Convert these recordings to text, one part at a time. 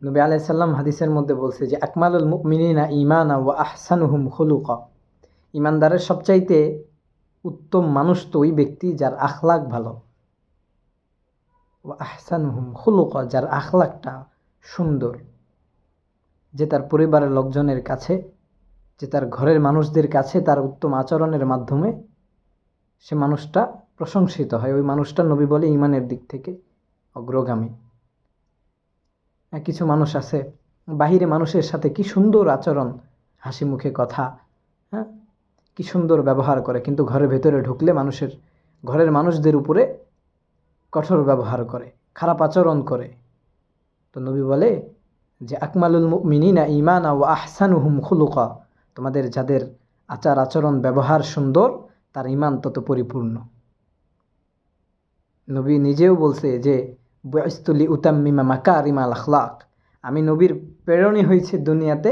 নবী আলাইহিস সালাম হাদিসের মধ্যে বলছে যে আকমালুল মুমিনিনা ঈমানা ওয়া আহসানুহুম খুলুকা, ঈমানদারের সবচাইতে উত্তম মানুষ তো ওই ব্যক্তি যার আখলাক ভালো, ওয়া আহসানুহুম খুলুকা, যার আখলাকটা সুন্দর, যে তার পরিবারের লোকজনের কাছে, যে তার ঘরের মানুষদের কাছে তার উত্তম আচরণের মাধ্যমে সে মানুষটা প্রশংসিত হয়। ওই মানুষটা নবী বলে ঈমানের দিক থেকে অগ্রগামী। কিছু মানুষ আছে বাহিরে মানুষের সাথে কি সুন্দর আচরণ, হাসি মুখে কথা, হ্যাঁ, কি সুন্দর ব্যবহার করে, কিন্তু ঘরের ভেতরে ঢুকলে ঘরের মানুষদের উপরে কঠোর ব্যবহার করে, খারাপ আচরণ করে। তো নবী বলে যে আকমালুল মুমিনিনা ঈমানা ওয়া আহসানুহুম খুলুকা, তোমাদের যাদের আচার আচরণ ব্যবহার সুন্দর তার ঈমান তত পরিপূর্ণ। নবী নিজেও বলছে যে বুইসতু লিউতাম্মিমা মাকারিমাল আখলাক, আমি নবীর প্রেরণই হয়েছে দুনিয়াতে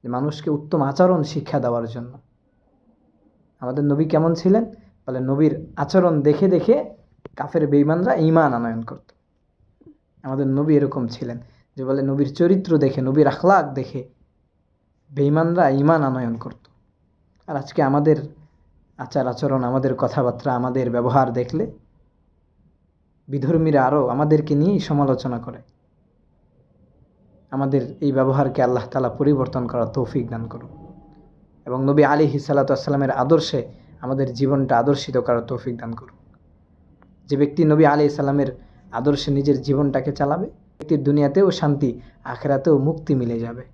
যে মানুষকে উত্তম আচরণ শিক্ষা দেওয়ার জন্য। আমাদের নবী কেমন ছিলেন বলে, নবীর আচরণ দেখে দেখে কাফের বেঈমানরা ঈমান আনয়ন করত। আমাদের নবী এরকম ছিলেন যে বলে নবীর চরিত্র দেখে, নবীর আখলাক দেখে বেঈমানরা ঈমান আনয়ন করত। আর আজকে আমাদের আচার আচরণ, আমাদের কথাবার্তা, আমাদের ব্যবহার দেখলে বিধর্মীরা আরও আমাদেরকে নিয়েই সমালোচনা করে। আমাদের এই ব্যবহারকে আল্লাহ তাআলা পরিবর্তন করার তৌফিক দান করুন এবং নবী আলাইহিস সালাতু ওয়াস সালামের আদর্শে আমাদের জীবনটা আদর্শিত করার তৌফিক দান করুন। যে ব্যক্তি নবী আলাইহিস সালামের আদর্শে নিজের জীবনটাকে চালাবে, ব্যক্তির দুনিয়াতেও শান্তি, আখিরাতেও মুক্তি মিলে যাবে।